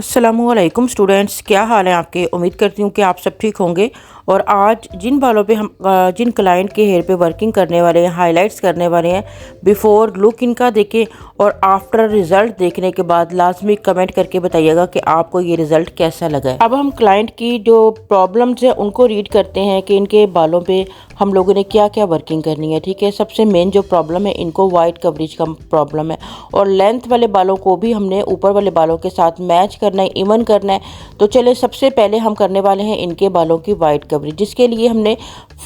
अस्सलामुअलैकुम स्टूडेंट्स, क्या हाल है आपके। उम्मीद करती हूँ कि आप सब ठीक होंगे। और आज जिन बालों पे हम जिन क्लाइंट के हेयर पे वर्किंग करने वाले हैं, हाइलाइट्स करने वाले हैं, बिफोर लुक इनका देखें और आफ्टर रिज़ल्ट देखने के बाद लाजमी कमेंट करके बताइएगा कि आपको ये रिज़ल्ट कैसा लगा है। अब हम क्लाइंट की जो प्रॉब्लम्स है उनको रीड करते हैं कि इनके बालों पे हम लोगों ने क्या क्या वर्किंग करनी है। ठीक है, सबसे मेन जो प्रॉब्लम है, इनको वाइट कवरेज का प्रॉब्लम है और लेंथ वाले बालों को भी हमने ऊपर वाले बालों के साथ मैच करना है, इवन करना है। तो चले सबसे पहले हम करने वाले हैं इनके बालों की वाइट कवरेज, जिसके लिए हमने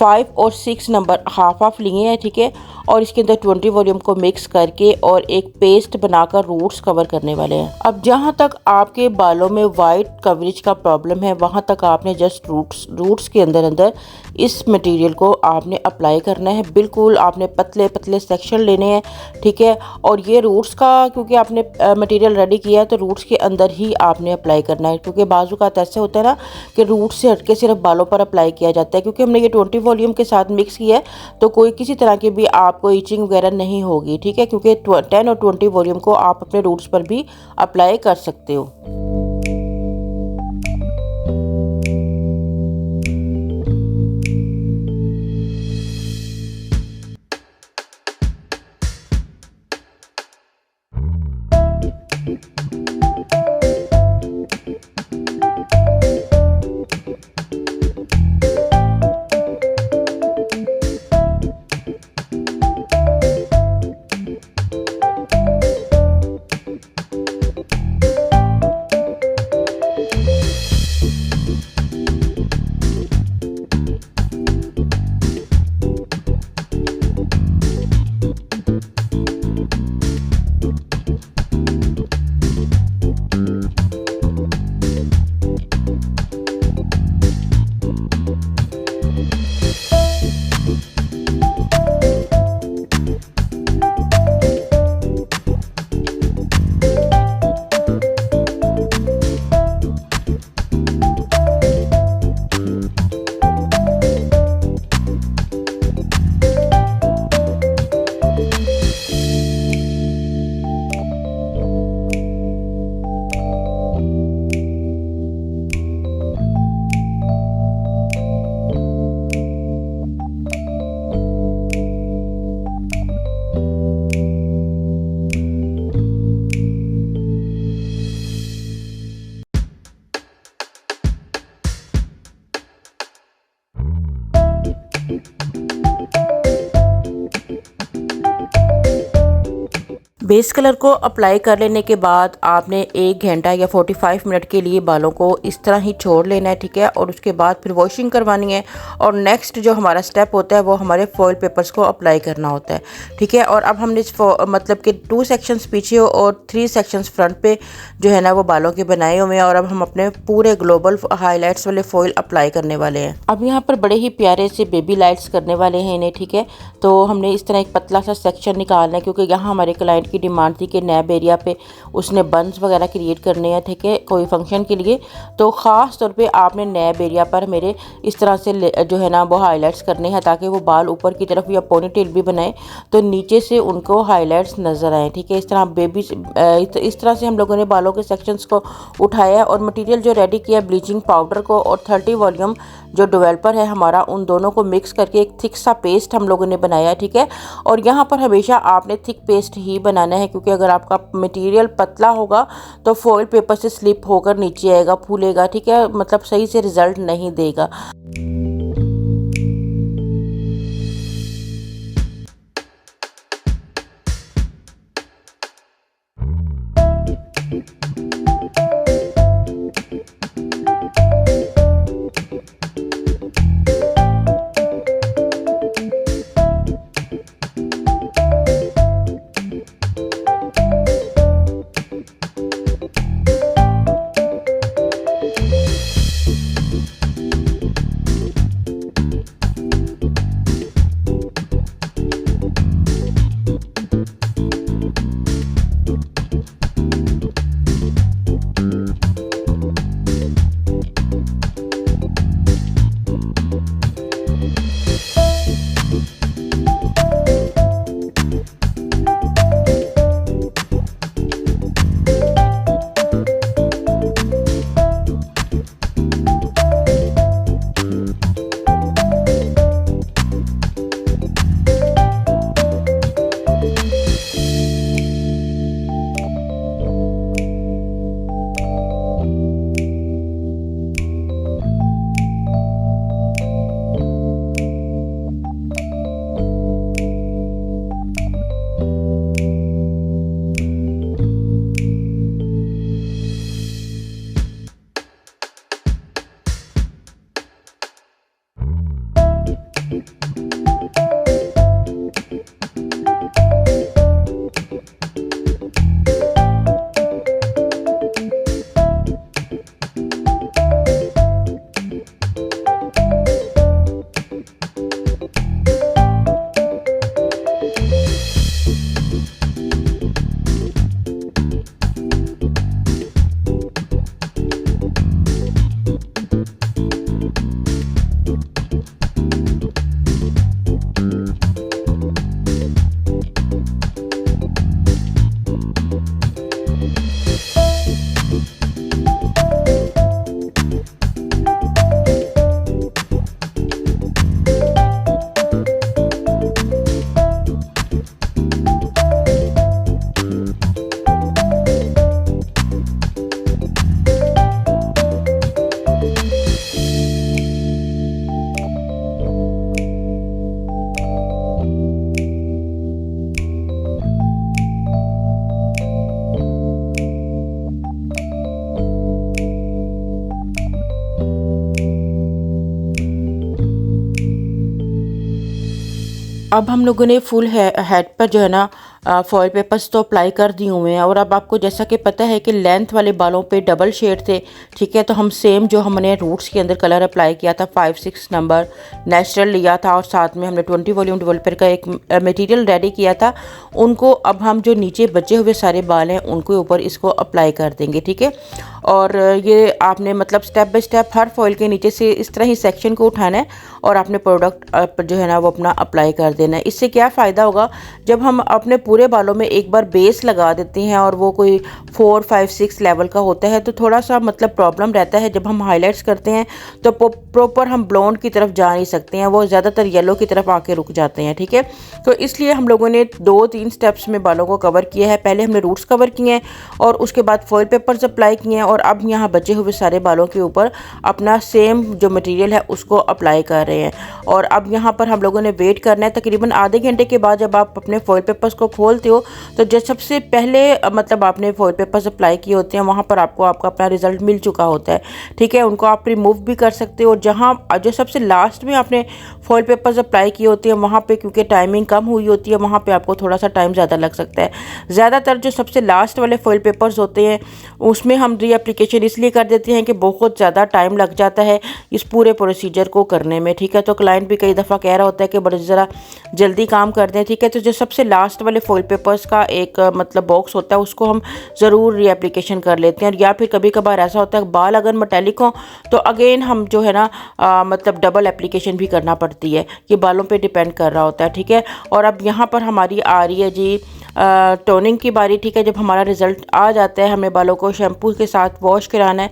5 और 6 नंबर हाफ हाफ लिए हैं। ठीक है, और इसके अंदर 20 वॉल्यूम को मिक्स करके और एक पेस्ट बनाकर रूट्स कवर करने वाले हैं। अब जहाँ तक आपके बालों में वाइट कवरेज का प्रॉब्लम है, वहाँ तक आपने जस्ट रूट्स के अंदर अंदर इस मटेरियल को आपने अप्लाई करना है। बिल्कुल आपने पतले पतले सेक्शन लेने हैं। ठीक है, और ये रूट्स का क्योंकि आपने मटेरियल रेडी किया है तो रूट्स के अंदर ही आपने अप्लाई करना है, क्योंकि बाजू का ऐसे होता है ना कि रूट्स से हटके सिर्फ बालों पर अप्लाई किया जाता है। क्योंकि हमने ये 20 वॉल्यूम के साथ मिक्स किया है तो कोई किसी तरह की भी आपको इचिंग वगैरह नहीं होगी। ठीक है, क्योंकि 10 और 20 वॉल्यूम को आप अपने रूट्स पर भी अप्लाई कर सकते हो। बेस कलर को अप्लाई कर लेने के बाद आपने 1 घंटा या 45 मिनट के लिए बालों को इस तरह ही छोड़ लेना है। ठीक है, और उसके बाद फिर वॉशिंग करवानी है और नेक्स्ट जो हमारा स्टेप होता है वो हमारे फॉइल पेपर्स को अप्लाई करना होता है। ठीक है, और अब हमने मतलब कि 2 सेक्शंस पीछे और 3 सेक्शंस फ्रंट पे जो है ना वो बालों के बनाए हुए हैं और अब हम अपने पूरे ग्लोबल हाईलाइट्स वाले फॉइल अप्लाई करने वाले हैं। अब यहाँ पर बड़े ही प्यारे से बेबी लाइट्स करने वाले हैं इन्हें। ठीक है, तो हमने इस तरह एक पतला सा सेक्शन निकालना है, क्योंकि यहाँ हमारे क्लाइंट की डिमांड थी कि नैब एरिया पे उसने बंस वगैरह क्रिएट करने हैं। ठीक है, कोई फंक्शन के लिए, तो ख़ास तौर पे आपने नैब एरिया पर मेरे इस तरह से जो है ना वो हाईलाइट्स करने हैं, ताकि वो बाल ऊपर की तरफ या पोनीटेल भी बनाए तो नीचे से उनको हाईलाइट्स नज़र आए। ठीक है, इस तरह इस तरह से हम लोगों ने बालों के सेक्शंस को उठाया और मटेरियल जो रेडी किया ब्लीचिंग पाउडर को और 30 वॉल्यूम जो डेवलपर है हमारा, उन दोनों को मिक्स करके एक थिक सा पेस्ट हम लोगों ने बनाया। ठीक है, और यहाँ पर हमेशा आपने थिक पेस्ट ही बनाना है, क्योंकि अगर आपका मटेरियल पतला होगा तो फॉइल पेपर से स्लिप होकर नीचे आएगा, फूलेगा। ठीक है, मतलब सही से रिजल्ट नहीं देगा। अब हम लोगों ने फुल हेड पर जो है ना फॉयल पेपर्स तो अप्लाई कर दिए हुए हैं। और अब आपको जैसा कि पता है कि लेंथ वाले बालों पे डबल शेड थे, ठीक है, तो हम सेम जो हमने रूट्स के अंदर कलर अप्लाई किया था 5-6 नंबर नेचुरल लिया था और साथ में हमने 20 वॉल्यूम डेवलपर का एक मटेरियल रेडी किया था, उनको अब हम जो नीचे बचे हुए सारे बाल हैं उनके ऊपर इसको अप्लाई कर देंगे, ठीक है। और ये आपने मतलब step by step her foil के नीचे से इस तरह ही सेक्शन को उठाना है और आपने प्रोडक्ट जो है ना वो अपना अप्लाई कर देना है। इससे क्या फ़ायदा होगा, जब हम अपने पूरे बालों में एक बार बेस लगा देते हैं और वो कोई 4, 5, 6 लेवल का होता है तो थोड़ा सा मतलब प्रॉब्लम रहता है। जब हम हाईलाइट्स करते हैं तो प्रॉपर हम ब्लॉन्ड की तरफ जा नहीं सकते हैं, वो ज़्यादातर येलो की तरफ आके रुक जाते हैं, ठीक है। तो इसलिए हम लोगों ने 2-3 स्टेप्स में बालों को कवर किया है। पहले हमने रूट्स कवर किए हैं और उसके बाद फॉयल पेपर्स अप्लाई किए हैं और अब यहाँ बचे हुए सारे बालों के ऊपर अपना सेम जो मटेरियल है उसको अप्लाई कर रहे हैं। और अब यहाँ पर हम लोगों ने वेट करना है तकरीबन आधे घंटे के बाद। जब आप अपने फॉयल पेपर्स को खोलते हो तो जो सबसे पहले मतलब आपने फॉयल पेपर्स अप्लाई किए होते हैं वहाँ पर आपको आपका अपना रिजल्ट मिल चुका होता है, ठीक है। उनको आप रिमूव भी कर सकते हो। और जहाँ जो सबसे लास्ट में आपने फॉयल पेपर्स अप्लाई किए होते हैं वहाँ पे क्योंकि टाइमिंग कम हुई होती है, वहाँ पे आपको थोड़ा सा टाइम ज़्यादा लग सकता है। ज़्यादातर जो सबसे लास्ट वाले फॉयल पेपर्स होते हैं उसमें हम रीएप्लीकेशन इसलिए कर देते हैं कि बहुत ज़्यादा टाइम लग जाता है इस पूरे प्रोसीजर को करने में, ठीक है। तो क्लाइंट भी कई दफ़ा कह रहा होता है कि बड़े ज़रा जल्दी काम कर दें, ठीक है। तो जो सबसे लास्ट वाले फॉयल पेपर्स का एक मतलब बॉक्स होता है उसको हम ज़रूर रीएप्लीकेशन कर लेते हैं। और या फिर कभी कभार ऐसा होता है बाल अगर मेटेलिक हों तो अगेन हम जो है ना मतलब डबल एप्लीकेशन भी करना पड़ती है, ये बालों पे डिपेंड कर रहा होता है, ठीक है। और अब यहाँ पर हमारी आ रही है जी टोनिंग की बारी, ठीक है। जब हमारा रिज़ल्ट आ जाता है हमें बालों को शैम्पू के साथ वॉश कराना है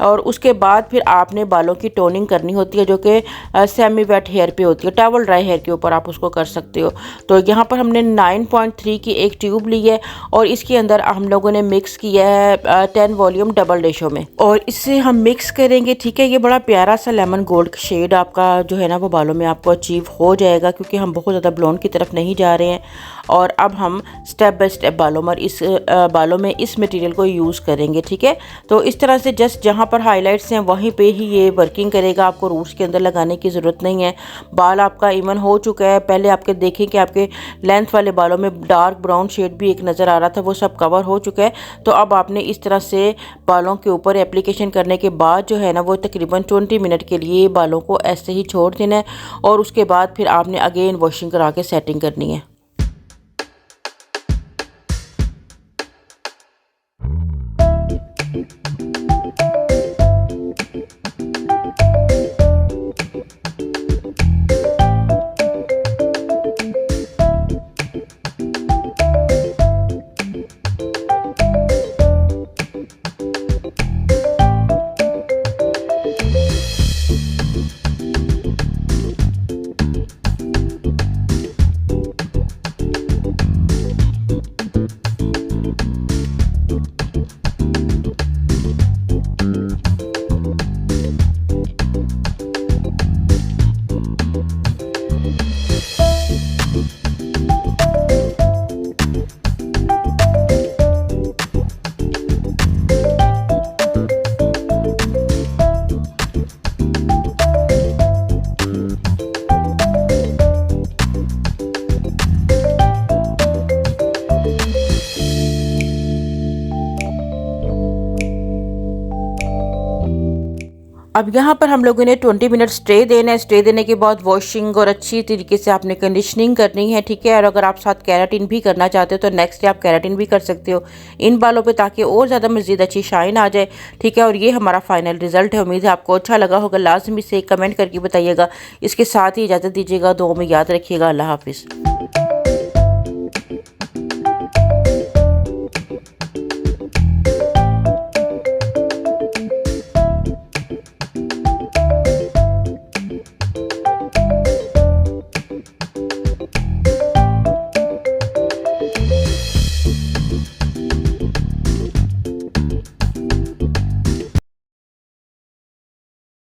और उसके बाद फिर आपने बालों की टोनिंग करनी होती है जो कि सेमी वेट हेयर पे होती है, टॉवल ड्राई हेयर के ऊपर आप उसको कर सकते हो। तो यहाँ पर हमने 9.3 की एक ट्यूब ली है और इसके अंदर हम लोगों ने मिक्स किया है 10 वॉल्यूम डबल रेशो में और इससे हम मिक्स करेंगे, ठीक है। ये बड़ा प्यारा सा लेमन गोल्ड शेड आपका जो है ना वो बालों में आपको अचीव हो जाएगा क्योंकि हम बहुत ज़्यादा ब्लॉन्ड की तरफ नहीं जा रहे हैं। और अब हम स्टेप बाय स्टेप बालों में इस मटेरियल को यूज़ करेंगे, ठीक है। तो इस तरह से जस्ट जहाँ पर हाइलाइट्स हैं वहीं पे ही ये वर्किंग करेगा, आपको रूट्स के अंदर लगाने की ज़रूरत नहीं है। बाल आपका इवन हो चुका है, पहले आपके देखें कि आपके लेंथ वाले बालों में डार्क ब्राउन शेड भी एक नज़र आ रहा था, वो सब कवर हो चुका है। तो अब आपने इस तरह से बालों के ऊपर एप्लीकेशन करने के बाद जो है ना वो तकरीबन 20 मिनट के लिए बालों को ऐसे ही छोड़ देना है और उसके बाद फिर आपने अगेन वॉशिंग करा के सेटिंग करनी है। अब यहाँ पर हम लोगों ने 20 मिनट स्टे देना है। स्टे देने के बाद वॉशिंग और अच्छी तरीके से आपने कंडीशनिंग करनी है, ठीक है। और अगर आप साथ केराटिन भी करना चाहते हो तो नेक्स्ट डे आप केराटिन भी कर सकते हो इन बालों पे ताकि और ज़्यादा मज़ीद अच्छी शाइन आ जाए, ठीक है। और ये हमारा फाइनल रिजल्ट है। उम्मीद है आपको अच्छा लगा होगा, लाजमी से कमेंट करके बताइएगा। इसके साथ ही इजाज़त दीजिएगा, दुआ में याद रखिएगा। अल्लाह हाफिज़।